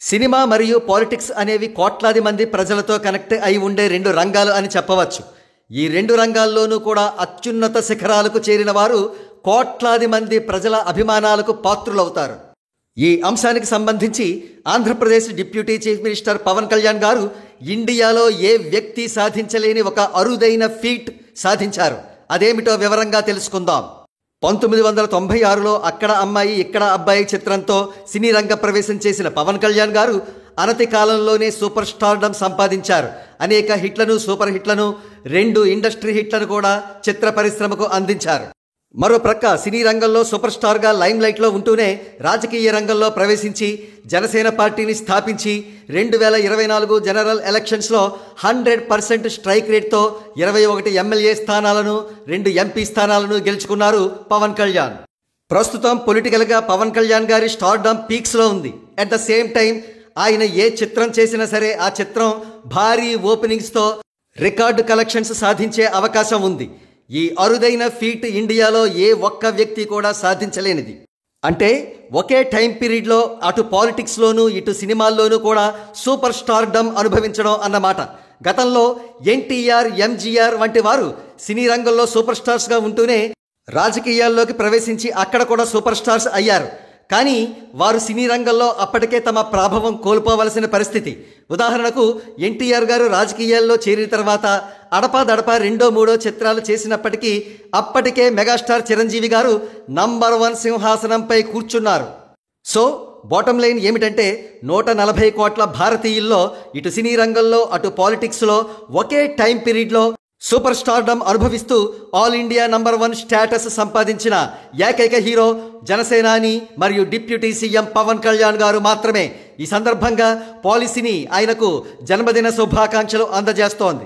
Cinema మరియు politics అనేవి కోట్లాది మంది ప్రజలతో కనెక్ట్ అయి ఉండే రెండు రంగాలు అని చెప్పవచ్చు. ఈ రెండు రంగాల్లోనూ కూడా అత్యున్నత శిఖరాలకు చేరిన వారు కోట్లాది మంది ప్రజల అభిమానాలకు పాత్రులవుతారు. ఈ అంశానికి సంబంధించి Andhra Pradesh deputy chief minister Pawan Kalyan గారు ఇండియాలో ఏ వ్యక్తి సాధించలేని ఒక అరుదైన ఫీట్ సాధించారు. అదేమిటో వివరంగా తెలుసుకుందాం. 1996లో అక్కడ అమ్మాయి ఇక్కడ అబ్బాయి చిత్రంతో సినీ రంగ ప్రవేశం చేసిన పవన్ కళ్యాణ్ గారు అనతి కాలంలోనే సూపర్ స్టార్డమ్ సంపాదించారు. అనేక హిట్లను, సూపర్ హిట్లను, 2 ఇండస్ట్రీ హిట్లను కూడా చిత్ర పరిశ్రమకు అందించారు. మరో ప్రక్క సినీ రంగంలో సూపర్ స్టార్గా లైమ్ లైట్లో ఉంటూనే రాజకీయ రంగంలో ప్రవేశించి జనసేన పార్టీని స్థాపించి 2024 జనరల్ ఎలక్షన్స్లో 100% స్ట్రైక్ రేట్తో 21 ఎమ్మెల్యే స్థానాలను, 2 ఎంపీ స్థానాలను గెలుచుకున్నారు పవన్ కళ్యాణ్. ప్రస్తుతం పొలిటికల్గా పవన్ కళ్యాణ్ గారి స్టార్డమ్ పీక్స్లో ఉంది. అట్ ద సేమ్ టైం ఆయన ఏ చిత్రం చేసినా సరే ఆ చిత్రం భారీ ఓపెనింగ్స్తో రికార్డు కలెక్షన్స్ సాధించే అవకాశం ఉంది. ఈ అరుదైన ఫీట్ ఇండియాలో ఏ ఒక్క వ్యక్తి కూడా సాధించలేనిది. అంటే ఒకే టైం పీరియడ్లో అటు పాలిటిక్స్లోనూ ఇటు సినిమాల్లోనూ కూడా సూపర్ స్టార్డమ్ అనుభవించడం అన్నమాట. గతంలో ఎన్టీఆర్, ఎంజీఆర్ వంటి వారు సినీ రంగంలో సూపర్ స్టార్స్గా ఉంటూనే రాజకీయాల్లోకి ప్రవేశించి అక్కడ కూడా సూపర్ స్టార్స్ అయ్యారు. కానీ వారు సినీ రంగంలో అప్పటికే తమ ప్రాభవం కోల్పోవలసిన పరిస్థితి. ఉదాహరణకు ఎన్టీఆర్ గారు రాజకీయాల్లో చేరిన తర్వాత అడపాదడపా 2, 3 చిత్రాలు చేసినప్పటికీ అప్పటికే మెగాస్టార్ చిరంజీవి గారు నంబర్ 1 సింహాసనంపై కూర్చున్నారు. సో బాటమ్ లైన్ ఏమిటంటే 140 కోట్ల భారతీయుల్లో ఇటు సినీ రంగంలో అటు పాలిటిక్స్లో ఒకే టైం పీరియడ్లో సూపర్ స్టార్డమ్ అనుభవిస్తూ ఆల్ ఇండియా నంబర్ 1 స్టేటస్ సంపాదించిన ఏకైక హీరో జనసేనాని మరియు డిప్యూటీ సీఎం పవన్ కళ్యాణ్ గారు మాత్రమే. ఈ సందర్భంగా పాలసీని ఆయనకు జన్మదిన శుభాకాంక్షలు అందజేస్తోంది.